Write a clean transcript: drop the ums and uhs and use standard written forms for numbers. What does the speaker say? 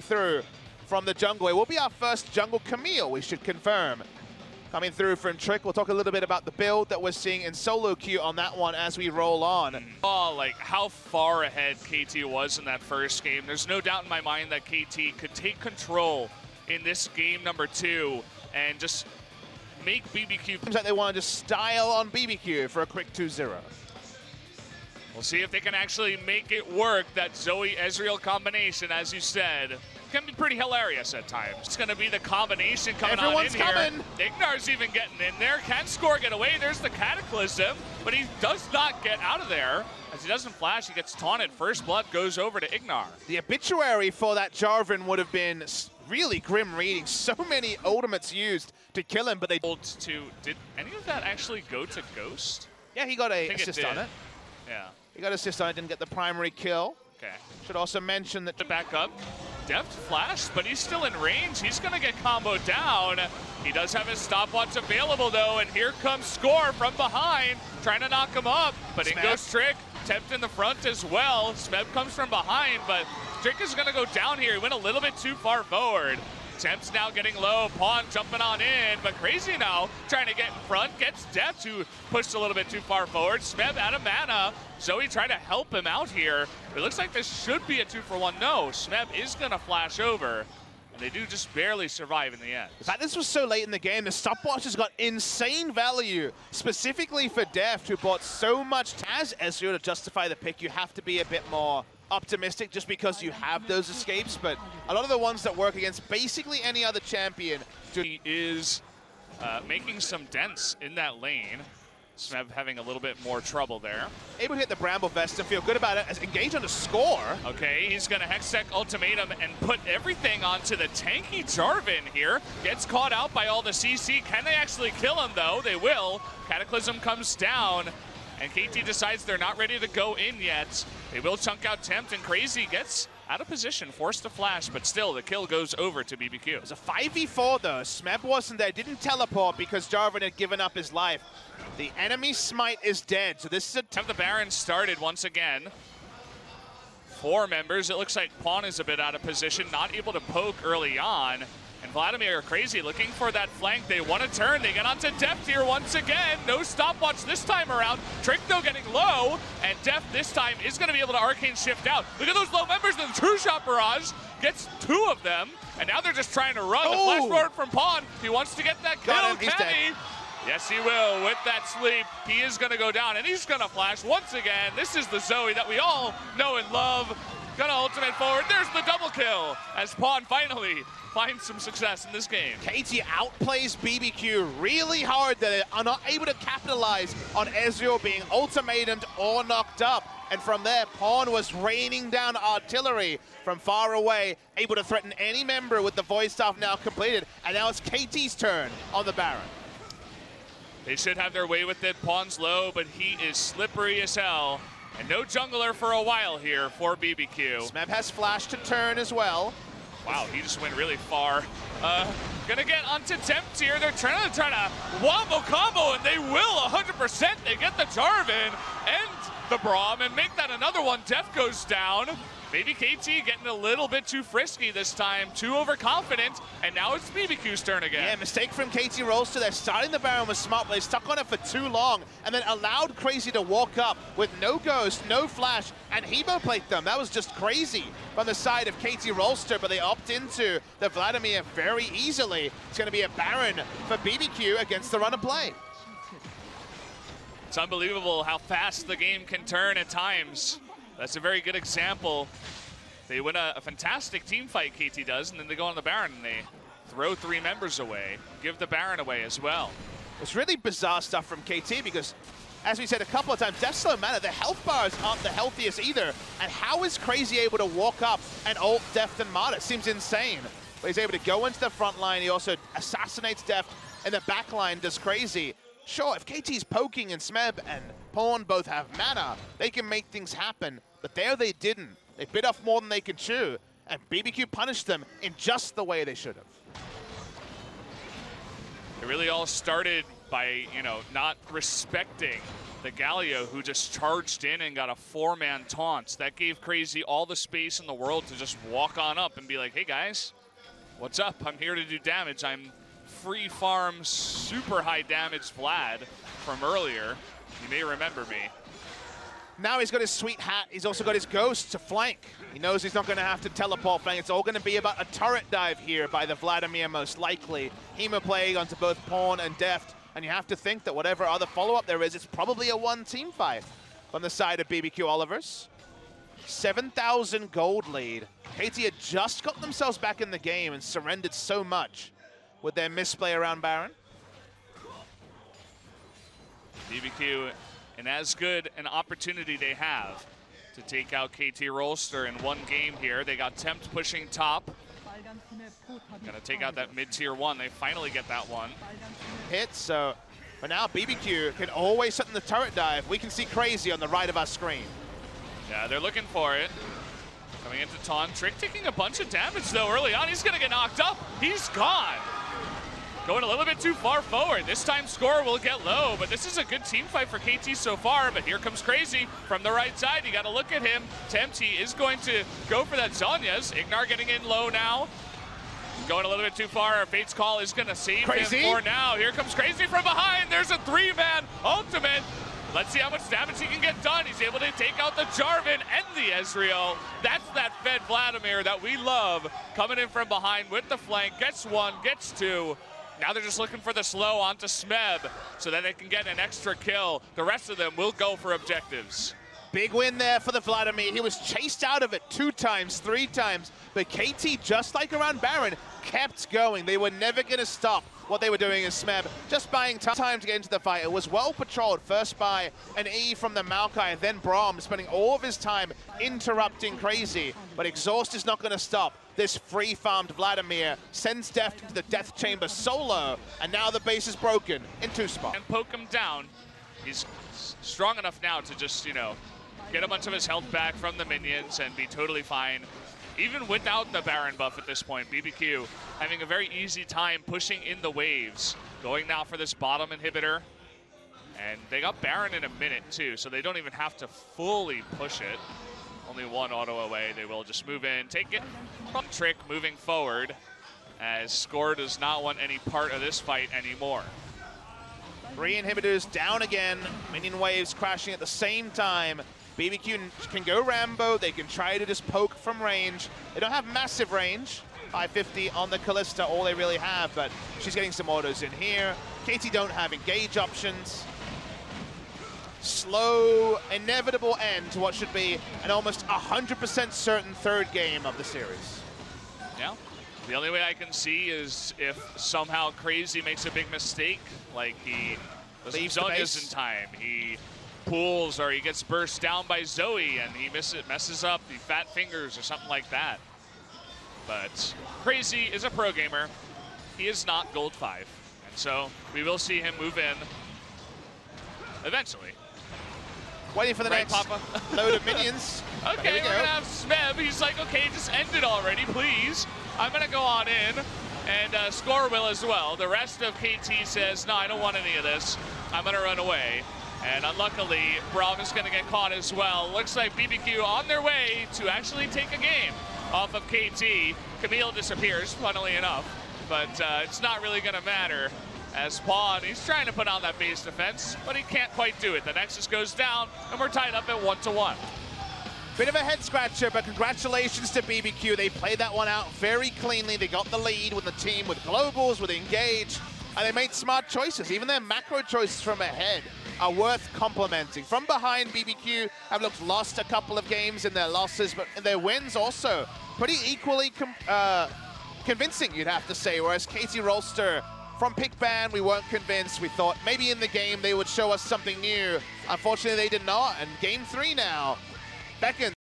through from the jungle. It will be our first jungle Camille, we should confirm. Coming through from Trick. We'll talk a little bit about the build that we're seeing in solo queue on that one as we roll on. Oh, like how far ahead KT was in that first game. There's no doubt in my mind that KT could take control in this game number 2 and just make BBQ. Seems like they want to just style on BBQ for a quick 2-0. We'll see if they can actually make it work. That Zoe-Ezreal combination, as you said, can be pretty hilarious at times. It's going to be the combination coming Everyone's on in coming. Here. IgNar's even getting in there. Can Score get away? There's the Cataclysm, but he does not get out of there. As he doesn't flash, he gets taunted. First blood goes over to IgNar. The obituary for that Jarvan would have been really grim reading. So many ultimates used to kill him, but they... Did any of that actually go to Ghost? Yeah, he got an assist on it. Yeah. He got assist on it, didn't get the primary kill. Okay. Should also mention that... To back up, Deft flashed, but he's still in range. He's going to get comboed down. He does have his stopwatch available, though, and here comes Score from behind, trying to knock him up. But in goes Trick. Tempt in the front as well. Smeb comes from behind, but Trick is going to go down here. He went a little bit too far forward. Tempt's now getting low, Pawn jumping on in, but Crazy now trying to get in front, gets Deft, who pushed a little bit too far forward. Smeb out of mana, Zoe trying to help him out here. It looks like this should be a 2-for-1. No, Smeb is gonna flash over, and they do just barely survive in the end. In fact, this was so late in the game, the stopwatch has got insane value, specifically for Deft, who bought so much Taz Ezreal to justify the pick. You have to be a bit more optimistic just because you have those escapes, but a lot of the ones that work against basically any other champion. He is making some dents in that lane. Smeb having a little bit more trouble there. Able to hit the Bramble Vest and feel good about it as engage on the Score. Okay, he's gonna Hextech Ultimatum and put everything onto the tanky Jarvan here. Gets caught out by all the CC. Can they actually kill him though? They will. Cataclysm comes down. And KT decides they're not ready to go in yet. They will chunk out Tempt, and Crazy gets out of position, forced to flash, but still the kill goes over to BBQ. It was a 5v4 though. Smeb wasn't there, didn't teleport because Jarvan had given up his life. The enemy smite is dead, so this is a... Tempt the Baron started once again. 4 members. It looks like Pawn is a bit out of position, not able to poke early on. And Vladimir are Crazy looking for that flank. They want to turn. They get onto Deft here once again. No stopwatch this time around. Trick though getting low, and Deft this time is going to be able to arcane shift out. Look at those low members. The True Shot Barrage gets 2 of them, and now they're just trying to run. The flash forward from Pawn. He wants to get that kill. Can he? Yes, he will. With that sleep, he is going to go down, and he's going to flash once again. This is the Zoe that we all know and love. Gonna ultimate forward. There's the double kill as Pawn finally finds some success in this game. KT outplays BBQ really hard. They are not able to capitalize on Ezreal being ultimatumed or knocked up. And from there, Pawn was raining down artillery from far away, able to threaten any member with the Void Staff now completed. And now it's KT's turn on the Baron. They should have their way with it. Pawn's low, but he is slippery as hell. And no jungler for a while here for BBQ. Smeb has flash to turn as well. Wow, he just went really far. Gonna get onto Tempt here. They're trying to wombo combo, and they will 100%. They get the Jarvan and the Braum and make that another one. Deft goes down. Maybe KT getting a little bit too frisky this time, too overconfident, and now it's BBQ's turn again. Yeah, mistake from KT Rolster. They're starting the Baron with smart, but they stuck on it for too long, and then allowed Crazy to walk up with no Ghost, no Flash, and Hemoplate them. That was just crazy from the side of KT Rolster, but they opt into the Vladimir very easily. It's going to be a Baron for BBQ against the run of play. It's unbelievable how fast the game can turn at times. That's a very good example. They win a fantastic team fight, KT does, and then they go on the Baron and they throw 3 members away, give the Baron away as well. It's really bizarre stuff from KT because, as we said a couple of times, Deft's low mana, the health bars aren't the healthiest either. And how is Crazy able to walk up and ult Deft and Matah? Seems insane. But he's able to go into the front line. He also assassinates Deft, and the back line does Crazy. Sure, if KT's poking and Smeb and Pawn both have mana, they can make things happen. But there they didn't. They bit off more than they could chew, and BBQ punished them in just the way they should have. It really all started by, not respecting the Galio, who just charged in and got a 4-man taunt. That gave Crazy all the space in the world to just walk on up and be like, hey guys, what's up? I'm here to do damage. I'm free farm, super high damage Vlad from earlier. You may remember me. Now he's got his sweet hat. He's also got his ghost to flank. He knows he's not going to have to teleport flank. It's all going to be about a turret dive here by the Vladimir, most likely. Hema playing onto both Pawn and Deft. And you have to think that whatever other follow-up there is, it's probably a one-team fight on the side of BBQ Olivers. 7,000 gold lead. KT had just got themselves back in the game and surrendered so much with their misplay around Baron. BBQ, and as good an opportunity they have to take out KT Rolster in one game here. They got Tempt pushing top. Gonna take out that mid-tier one. They finally get that one. Hit, so, but now BBQ can always sit in the turret dive. We can see Crazy on the right of our screen. Yeah, they're looking for it. Coming into taunt. Trick taking a bunch of damage though early on. He's gonna get knocked up. He's gone. Going a little bit too far forward. This time Score will get low, but this is a good team fight for KT so far. But here comes Crazy from the right side. You got to look at him. Tempt, he is going to go for that Zhonya's. IgNar getting in low now. Going a little bit too far. Fate's Call is going to save Crazy him for now. Here comes Crazy from behind. There's a 3-man ultimate. Let's see how much damage he can get done. He's able to take out the Jarvan and the Ezreal. That's that fed Vladimir that we love. Coming in from behind with the flank. Gets one, gets two. Now they're just looking for the slow onto Smeb so that they can get an extra kill. The rest of them will go for objectives. Big win there for the Vladimir. He was chased out of it 2 times, 3 times, but KT, just like around Baron, kept going. They were never going to stop what they were doing as Smeb, just buying time to get into the fight. It was well patrolled, first by an E from the Maokai, then Braum, spending all of his time interrupting Crazy, but Exhaust is not going to stop. This free-farmed Vladimir sends Deft into the Death Chamber solo, and now the base is broken in 2 spots. And poke him down. He's strong enough now to just, you know, get a bunch of his health back from the minions and be totally fine. Even without the Baron buff at this point, BBQ having a very easy time pushing in the waves. Going now for this bottom inhibitor. And they got Baron in a minute too, so they don't even have to fully push it. Only 1 auto away. They will just move in, take it. Trick moving forward as Score does not want any part of this fight anymore. 3 inhibitors down again. Minion waves crashing at the same time. BBQ can go Rambo. They can try to just poke from range. They don't have massive range. 550 on the Kalista, all they really have, but she's getting some autos in here. KT don't have engage options. Slow, inevitable end to what should be an almost 100% certain 3rd game of the series. Yeah. The only way I can see is if somehow Crazy makes a big mistake, like he doesn't Zhonya's in time, he pulls or he gets burst down by Zoe and he messes up the fat fingers or something like that. But Crazy is a pro gamer. He is not gold 5. And so we will see him move in eventually. Waiting for the next load of minions. Okay, we're gonna have Smeb. He's like, okay, just end it already, please. I'm gonna go on in, and Score will as well. The rest of KT says, no, I don't want any of this. I'm gonna run away. And unluckily, Braum is gonna get caught as well. Looks like BBQ on their way to actually take a game off of KT. Camille disappears, funnily enough, but it's not really gonna matter. As Pawn, he's trying to put on that base defense, but he can't quite do it. The Nexus goes down, and we're tied up at 1-1. Bit of a head scratcher, but congratulations to BBQ. They played that one out very cleanly. They got the lead with the team, with globals, with engage, and they made smart choices. Even their macro choices from ahead are worth complimenting. From behind, BBQ have looked lost a couple of games in their losses, but in their wins also pretty equally convincing, you'd have to say, whereas KT Rolster, from pick ban, we weren't convinced. We thought maybe in the game they would show us something new. Unfortunately, they did not, and game 3 now beckons